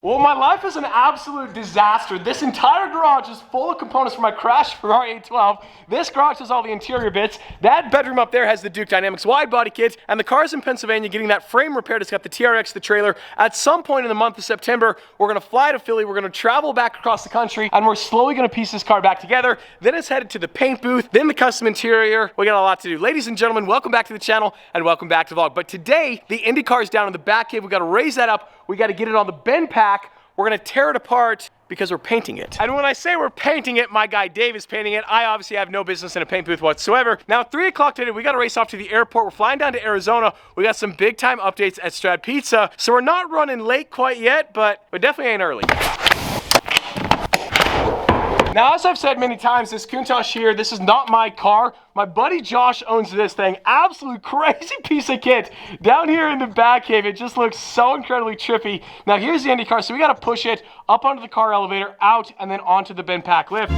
Well, my life is an absolute disaster. This entire garage is full of components for my crashed Ferrari 812. This garage has all the interior bits. That bedroom up there has the Duke Dynamics wide body kit, and the car's in Pennsylvania getting that frame repaired. It's got the TRX, the trailer. At some point in the month of September, we're gonna fly to Philly, we're gonna travel back across the country, and we're slowly gonna piece this car back together. Then it's headed to the paint booth, then the custom interior. We got a lot to do. Ladies and gentlemen, welcome back to the channel, and welcome back to the vlog. But today, the IndyCar is down in the back cave. We gotta raise that up. We gotta get it on the bend pack. We're gonna tear it apart because we're painting it. And when I say we're painting it, my guy Dave is painting it. I obviously have no business in a paint booth whatsoever. Now, 3 o'clock today, we gotta race off to the airport. We're flying down to Arizona. We got some big time updates at Strad Pizza. So we're not running late quite yet, but we definitely ain't early. Now, as I've said many times, this Countach here, this is not my car. My buddy Josh owns this thing. Absolute crazy piece of kit. Down here in the back cave, it just looks so incredibly trippy. Now, here's the IndyCar, so we gotta push it up onto the car elevator, out, and then onto the bend pack lift.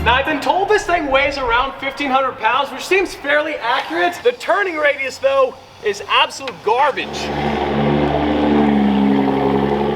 Now, I've been told this thing weighs around 1,500 pounds, which seems fairly accurate. The turning radius, though, is absolute garbage.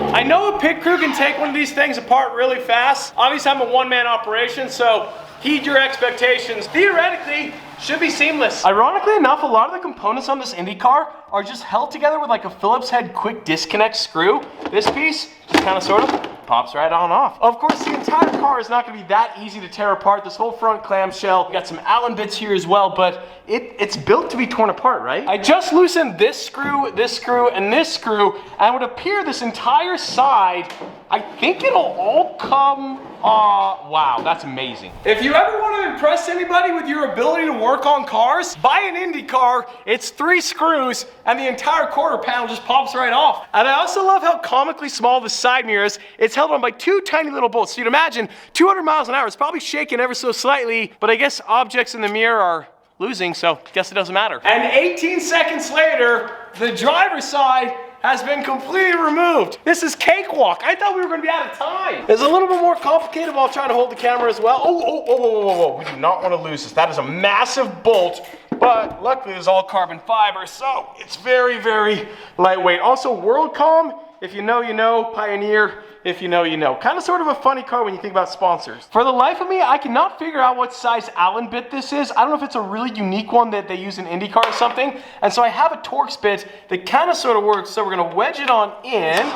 I know a pit crew can take one of these things apart really fast. Obviously, I'm a one-man operation, so heed your expectations. Theoretically, should be seamless. Ironically enough, a lot of the components on this IndyCar are just held together with like a Phillips head quick disconnect screw. This piece just kind of sort of pops right on off. Of course, the entire car is not gonna be that easy to tear apart. This whole front clamshell, we got some Allen bits here as well, but it's built to be torn apart, right? I just loosened this screw, and this screw, and it would appear this entire side, I think it'll all come, wow, that's amazing. If you ever want to impress anybody with your ability to work on cars, buy an IndyCar. It's 3 screws, and the entire quarter panel just pops right off. And I also love how comically small the side mirror is. It's held on by 2 tiny little bolts. So you'd imagine 200 miles an hour. It's probably shaking ever so slightly, but I guess objects in the mirror are losing, so guess it doesn't matter. And 18 seconds later, the driver's side has been completely removed. This is cakewalk. I thought we were gonna be out of time. It's a little bit more complicated while trying to hold the camera as well. Whoa. We do not want to lose this. That is a massive bolt, but luckily it's all carbon fiber, so it's very, very lightweight. Also, WorldCom, if you know, you know. Pioneer, if you know, you know. Kind of sort of a funny car when you think about sponsors. For the life of me, I cannot figure out what size Allen bit this is. I don't know if it's a really unique one that they use in IndyCar or something. And so I have a Torx bit that kind of sort of works. So we're gonna wedge it on in.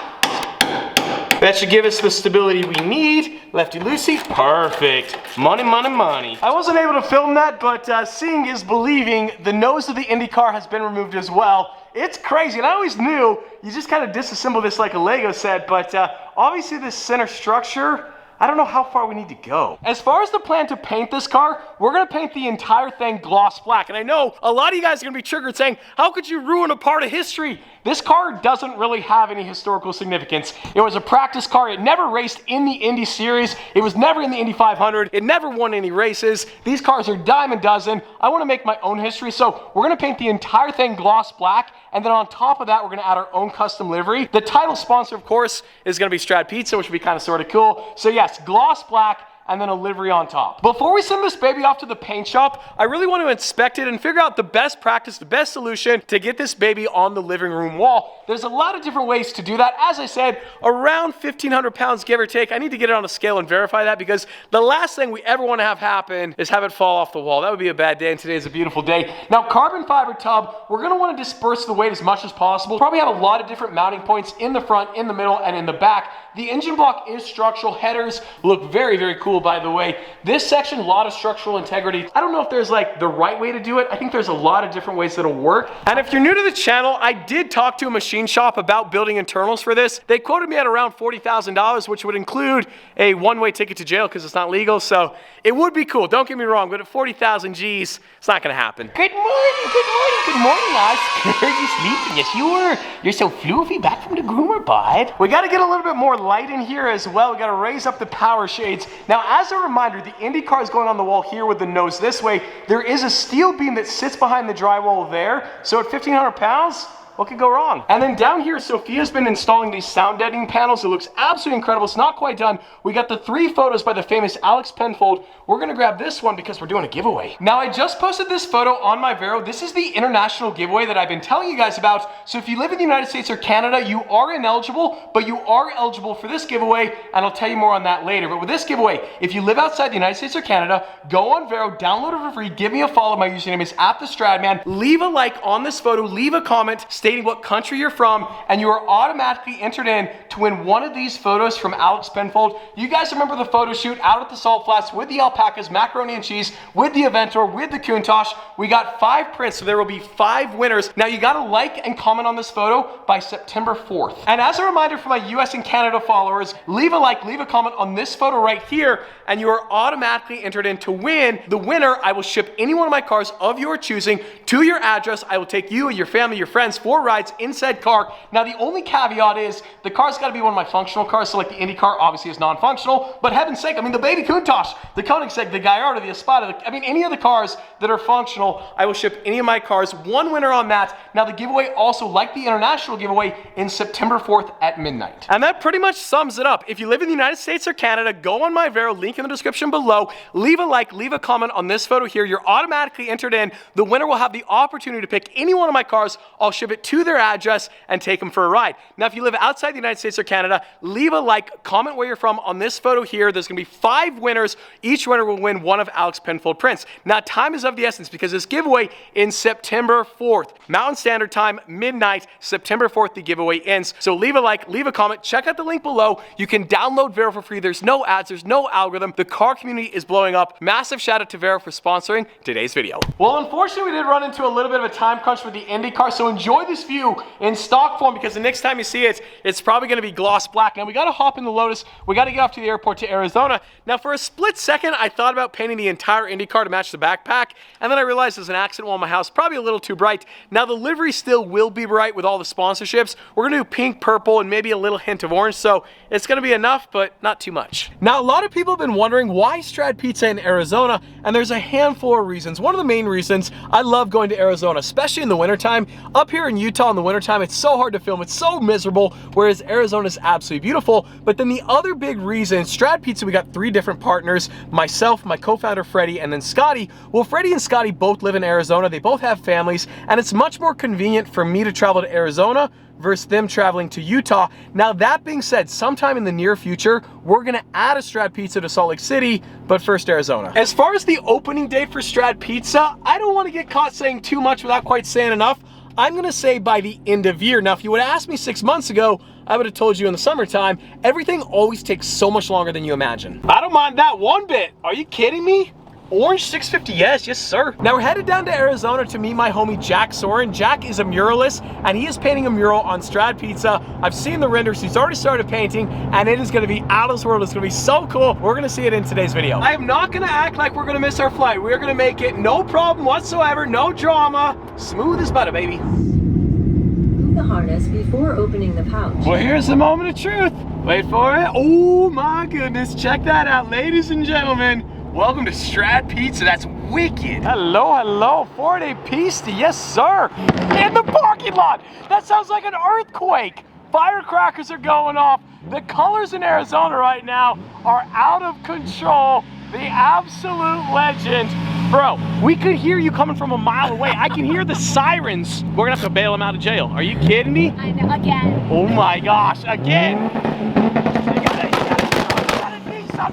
That should give us the stability we need. Lefty-loosey, perfect. Money, money, money. I wasn't able to film that, but seeing is believing. The nose of the IndyCar has been removed as well. It's crazy, and I always knew you just kind of disassemble this like a Lego set, but obviously this center structure, I don't know how far we need to go. As far as the plan to paint this car, we're gonna paint the entire thing gloss black. And I know a lot of you guys are gonna be triggered saying, how could you ruin a part of history? This car doesn't really have any historical significance. It was a practice car. It never raced in the Indy Series. It was never in the Indy 500. It never won any races. These cars are dime a dozen. I want to make my own history, so we're going to paint the entire thing gloss black, and then on top of that, we're going to add our own custom livery. The title sponsor, of course, is going to be Strad Pizza, which would be kind of sort of cool. So yes, gloss black, and then a livery on top. Before we send this baby off to the paint shop, I really want to inspect it and figure out the best practice, the best solution to get this baby on the living room wall. There's a lot of different ways to do that. As I said, around 1,500 pounds, give or take. I need to get it on a scale and verify that, because the last thing we ever want to have happen is have it fall off the wall. That would be a bad day, and today is a beautiful day. Now, carbon fiber tub, we're going to want to disperse the weight as much as possible. Probably have a lot of different mounting points in the front, in the middle, and in the back. The engine block is structural. Headers look very, very cool, by the way. This section, a lot of structural integrity. I don't know if there's like the right way to do it. I think there's a lot of different ways that'll work. And if you're new to the channel, I did talk to a machine shop about building internals for this. They quoted me at around $40,000, which would include a one-way ticket to jail because it's not legal. So it would be cool, don't get me wrong, but at 40,000 G's, it's not gonna happen. Good morning, Oz. Are you sleeping? Yes, you were. You're so floofy, back from the groomer, bud. We gotta get a little bit more light in here as well. We gotta raise up the power shades. Now, as a reminder, the IndyCar is going on the wall here with the nose this way. There is a steel beam that sits behind the drywall there. So at 1,500 pounds, What could go wrong? And then down here, Sophia's been installing these sound deadening panels. It looks absolutely incredible. It's not quite done. We got the 3 photos by the famous Alex Penfold. We're gonna grab this one because we're doing a giveaway. Now, I just posted this photo on my Vero. This is the international giveaway that I've been telling you guys about. So if you live in the United States or Canada, you are ineligible, but you are eligible for this giveaway, and I'll tell you more on that later. But with this giveaway, if you live outside the United States or Canada, go on Vero, download it for free, give me a follow. My username is @TheStradman. Leave a like on this photo, leave a comment stating what country you're from, and you are automatically entered in to win one of these photos from Alex Penfold. You guys remember the photo shoot out at the Salt Flats with the alpacas, macaroni and cheese, with the Aventor, with the Countach. We got 5 prints, so there will be 5 winners. Now you gotta like and comment on this photo by September 4th. And as a reminder for my US and Canada followers, leave a like, leave a comment on this photo right here, and you are automatically entered in to win. The winner, I will ship any one of my cars of your choosing to your address. I will take you and your family, your friends for rides in said car. Now the only caveat is the car's gotta be one of my functional cars, so like the IndyCar obviously is non-functional, but heaven's sake, I mean the baby Countach, the Koenigsegg, the Gallardo, the Espada, I mean any of the cars that are functional, I will ship any of my cars. One winner on that. Now the giveaway also, like the international giveaway, in September 4th at midnight. And that pretty much sums it up. If you live in the United States or Canada, go on my Vero, link in the description below, leave a like, leave a comment on this photo here. You're automatically entered in. The winner will have the opportunity to pick any one of my cars. I'll ship it to their address and take them for a ride. Now, if you live outside the United States or Canada, leave a like, comment where you're from on this photo here. There's gonna be 5 winners. Each winner will win one of Alex Penfold prints. Now, time is of the essence because this giveaway in September 4th, Mountain Standard Time, midnight, September 4th, the giveaway ends. So leave a like, leave a comment, check out the link below. You can download Vero for free. There's no ads, there's no algorithm. The car community is blowing up. Massive shout out to Vero for sponsoring today's video. Well, unfortunately, we did run into a little bit of a time crunch with the IndyCar, so enjoy this view in stock form because the next time you see it, it's probably gonna be gloss black. Now, we gotta hop in the Lotus. We gotta get off to the airport to Arizona. Now, for a split second, I thought about painting the entire IndyCar to match the backpack, and then I realized there's an accident wall in my house, probably a little too bright. Now, the livery still will be bright with all the sponsorships. We're gonna do pink, purple, and maybe a little hint of orange, so it's gonna be enough, but not too much. Now, a lot of people have been wondering why Strad Pizza in Arizona, and there's a handful of reasons. One of the main reasons, I love going to Arizona, especially in the wintertime. Up here in Utah in the wintertime, it's so hard to film, it's so miserable, whereas Arizona is absolutely beautiful. But then the other big reason, Strad Pizza, we got 3 different partners, myself, my co-founder Freddie, and then Scotty. Well, Freddie and Scotty both live in Arizona, they both have families, and it's much more convenient for me to travel to Arizona versus them traveling to Utah. Now, that being said, sometime in the near future, we're gonna add a Strad Pizza to Salt Lake City, but first Arizona. As far as the opening date for Strad Pizza, I don't wanna get caught saying too much without quite saying enough. I'm gonna say by the end of year. Now, if you would've asked me 6 months ago, I would've told you in the summertime. Everything always takes so much longer than you imagine. I don't mind that one bit. Are you kidding me? Orange 650, yes sir. Now we're headed down to Arizona to meet my homie Jack Soren. Jack is a muralist and he is painting a mural on Strad Pizza. I've seen the renders, he's already started painting and it is gonna be out of this world. It's gonna be so cool. We're gonna see it in today's video. I am not gonna act like we're gonna miss our flight. We're gonna make it no problem whatsoever, no drama. Smooth as butter, baby. Remove the harness before opening the pouch. Well, here's the moment of truth. Wait for it. Oh my goodness, check that out, ladies and gentlemen. Welcome to Strad Pizza, that's wicked. Hello, 4-day pista, yes sir. In the parking lot, that sounds like an earthquake. Firecrackers are going off. The colors in Arizona right now are out of control. The absolute legend. Bro, we could hear you coming from a mile away. I can hear the sirens. We're gonna have to bail him out of jail. Are you kidding me? I know, again. Oh my gosh, again.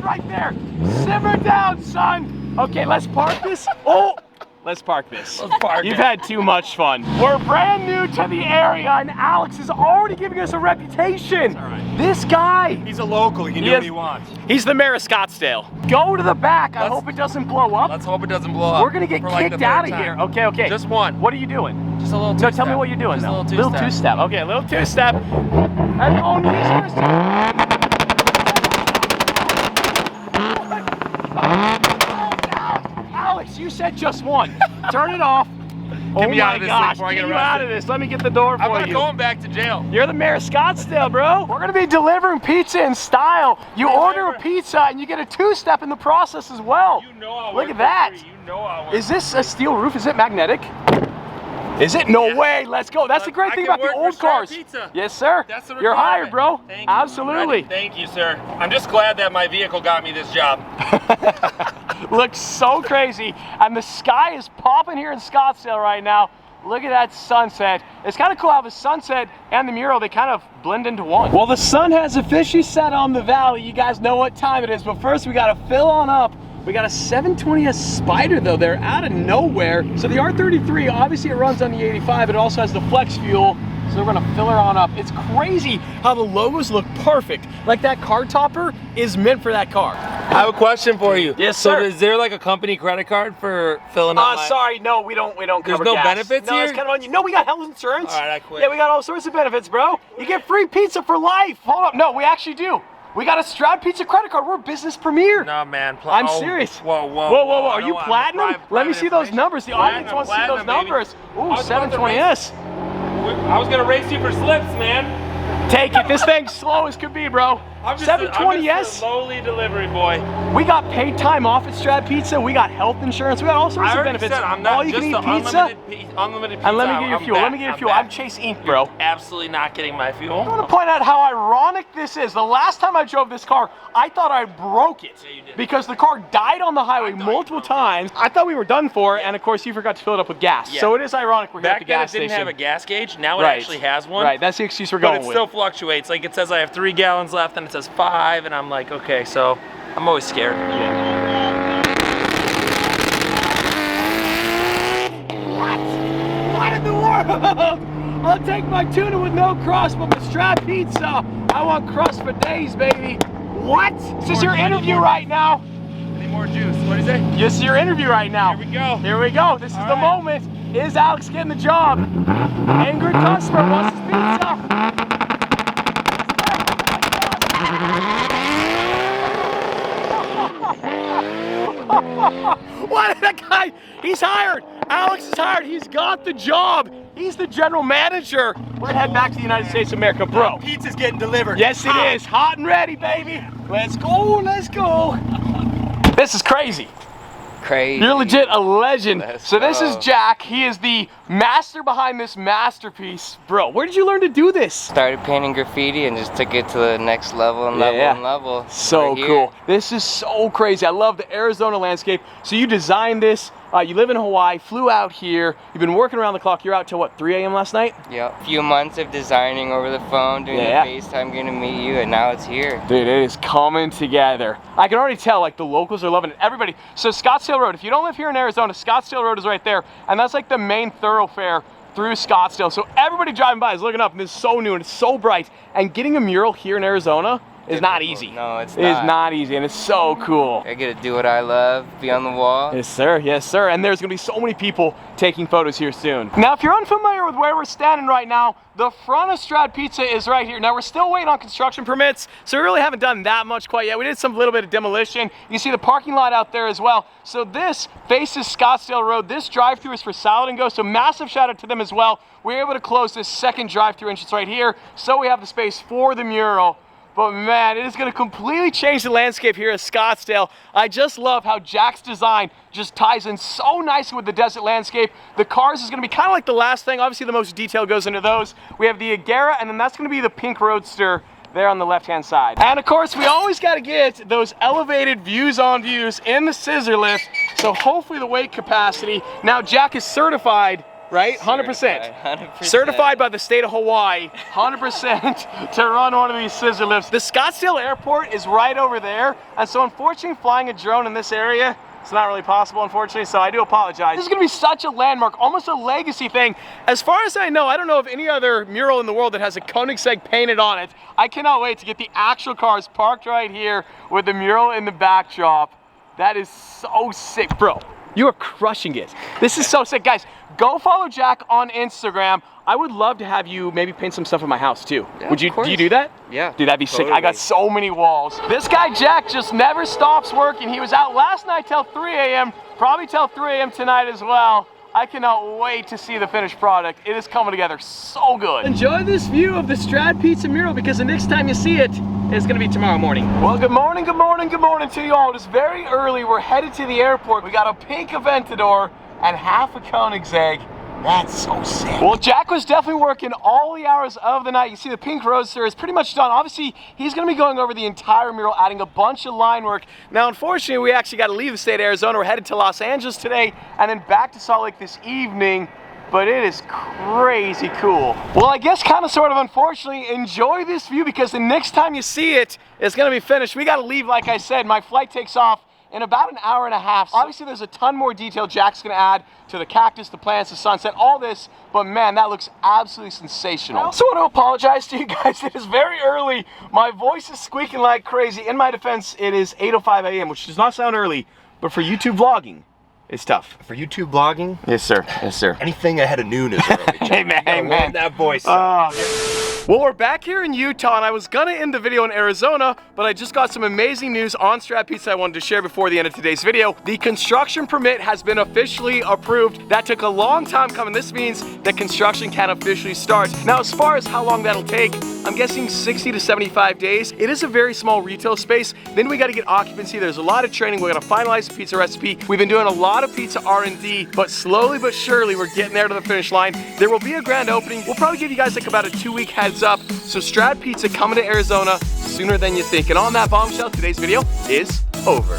Right there. Simmer down, son. Okay, let's park this. Oh, let's park this. Let's park You've had too much fun. We're brand new to the area, and Alex is already giving us a reputation. All right. This guy. He's a local. He can do what he wants. He's the mayor of Scottsdale. Go to the back. I hope it doesn't blow up. Let's hope it doesn't blow up. We're gonna get kicked out of here. Okay. Just one. What are you doing? Just a little No, two-step. tell me what you're doing. Just though. a little two-step. two-step. Okay, a little two-step. And on these first. Alex, you said just one. Turn it off. Get me out of this thing before I get you arrested. out of this. Let me get the door for I'm you. not going back to jail. You're the mayor of Scottsdale, bro. We're gonna be delivering pizza in style. You order a pizza and you get a two-step in the process as well. You know I Look at that. You know I want. Is this a steel roof? Is it magnetic? Is it? No way. Let's go. That's the great thing about the old cars. Pizza. Yes, sir. That's the You're hired, bro. Thank you. Absolutely. Thank you, sir. I'm just glad that my vehicle got me this job. Looks so crazy. And the sky is popping here in Scottsdale right now. Look at that sunset. It's kind of cool how the sunset and the mural, they kind of blend into one. Well, the sun has officially set on the valley. You guys know what time it is, but first we got to fill on up. We got a 720S Spider though, they're out of nowhere. So the R33, obviously it runs on the 85, it also has the flex fuel. So we're gonna fill her on up. It's crazy how the logos look perfect. Like that card topper is meant for that car. I have a question for you. Yes, sir. So is there like a company credit card for filling up Sorry, no, we don't cover There's no gas. benefits no, here? It's kind of on you. No, we got health insurance. All right, I quit. Yeah, we got all sorts of benefits, bro. You get free pizza for life. Hold up, no, we actually do. We got a Stroud Pizza credit card. We're a business premier. No, man. I'm serious. Whoa. Are you platinum? Let me see those numbers. The audience wants to see those numbers. Ooh, 720S. I was gonna race you for slips, man. Take it. This thing's slow as could be, bro. I'm just 720S. a lowly delivery boy. We got paid time off at Stroud Pizza. We got health insurance. We got all sorts of benefits. Said, I'm not all you just can eat the pizza. unlimited pizza. And let me get your fuel. Let me get your fuel. back. I'm Chase Inc, bro. You're absolutely not getting my fuel. I want to point out how ironic this is. The last time I drove this car, I thought I broke it Yeah, you did. because the car died on the highway multiple times. I thought we were done for, and of course you forgot to fill it up with gas. Yeah. So it is ironic we're here at the Back then gas it didn't station. have a gas gauge. Now it Right. actually has one. Right, that's the excuse we're But going it with. still fluctuates. Like it says I have 3 gallons left, and it says 5, and I'm like, okay, so I'm always scared. What in the world? I'll take my tuna with no crust, but my Stroud Pizza, I want crust for days, baby. What? This is your interview right now. Any more juice? What do you say? This is your interview right now. Here we go. Here we go. This is the moment. Is Alex getting the job? Angry customer wants his pizza. What? That guy, he's hired. Alex is hired. He's got the job. He's the general manager. We're gonna head back to the United States of America, bro. Pizza's getting delivered. Yes, it is. Hot and ready, baby. Let's go, let's go. This is crazy. Crazy. You're legit a legend. So this is go. Jack. He is the master behind this masterpiece. Bro, where did you learn to do this? Started painting graffiti and just took it to the next level and level and level. So We're here. cool. This is so crazy. I love the Arizona landscape. So you designed this. You live in Hawaii, flew out here. You've been working around the clock. You're out till what, 3 a.m. last night? Yep. A few months of designing over the phone, doing the FaceTime, getting to meet you, and now it's here. Dude, it is coming together. I can already tell, like, the locals are loving it. Everybody. So Scottsdale Road, if you don't live here in Arizona, Scottsdale Road is right there. And that's like the main thoroughfare through Scottsdale. So everybody driving by is looking up, and this is so new and it's so bright. And getting a mural here in Arizona is not easy. No, it's not. It is not easy, and it's so cool. I get to do what I love, be on the wall. Yes, sir. Yes, sir. And there's going to be so many people taking photos here soon. Now, if you're unfamiliar with where we're standing right now, the front of Stroud Pizza is right here. Now, we're still waiting on construction permits, so we really haven't done that much quite yet. We did some little bit of demolition. You see the parking lot out there as well. So this faces Scottsdale Road. This drive-thru is for Salad and Go, so massive shout out to them as well. We were able to close this second drive-thru entrance right here, so we have the space for the mural. But man, it is going to completely change the landscape here at Scottsdale. I just love how Jack's design just ties in so nicely with the desert landscape. The cars is going to be kind of like the last thing. Obviously, the most detail goes into those. We have the Agera, and then that's going to be the pink Roadster there on the left-hand side. And of course, we always got to get those elevated views on views in the scissor lift. So hopefully the weight capacity. Now, Jack is certified, right? 100%. 100%. Certified by the state of Hawaii, 100% to run one of these scissor lifts. The Scottsdale Airport is right over there, and so unfortunately flying a drone in this area, it's not really possible, unfortunately, so I do apologize. This is gonna be such a landmark, almost a legacy thing. As far as I know, I don't know of any other mural in the world that has a Koenigsegg painted on it. I cannot wait to get the actual cars parked right here with the mural in the backdrop. That is so sick, bro. You are crushing it. This is so sick. Guys, go follow Jack on Instagram. I would love to have you maybe paint some stuff in my house too. Yeah, Would you? of course. Do you do that? Yeah. Dude, that'd be sick. I totally. got so many walls. This guy Jack just never stops working. He was out last night till 3 a.m. Probably till 3 a.m. tonight as well. I cannot wait to see the finished product. It is coming together so good. Enjoy this view of the Stroud Pizza mural because the next time you see it, it's gonna be tomorrow morning. Well, good morning, good morning, good morning to you all. It's very early. We're headed to the airport. We got a pink Aventador and half a Koenigsegg That's so sick. Well, Jack was definitely working all the hours of the night. You see the pink Roadster is pretty much done. Obviously, he's gonna be going over the entire mural, adding a bunch of line work. Now, unfortunately, we actually gotta leave the state of Arizona. We're headed to Los Angeles today, and then back to Salt Lake this evening. But it is crazy cool. Well, I guess kind of sort of unfortunately, enjoy this view because the next time you see it, it's gonna be finished. We gotta leave, like I said. My flight takes off in about an hour and a half. Obviously, there's a ton more detail Jack's gonna add to the cactus, the plants, the sunset, all this, but man, that looks absolutely sensational. I also want to apologize to you guys. It is very early. My voice is squeaking like crazy. In my defense, it is 8:05 a.m., which does not sound early, but for YouTube vlogging, it's tough. For YouTube blogging? Yes, sir. Yes, sir. Anything ahead of noon is early. Hey, man. Hey, man. That voice. Well, we're back here in Utah, and I was gonna end the video in Arizona, but I just got some amazing news on Strat Pizza I wanted to share before the end of today's video. The construction permit has been officially approved. That took a long time coming. This means that construction can officially start. Now, as far as how long that'll take, I'm guessing 60 to 75 days. It is a very small retail space. Then we gotta get occupancy. There's a lot of training. We're gonna finalize the pizza recipe. We've been doing a lot of pizza R&D, but slowly but surely, we're getting there to the finish line. There will be a grand opening. We'll probably give you guys like about a 2-week heads up. So Strat Pizza coming to Arizona sooner than you think. And on that bombshell, today's video is over.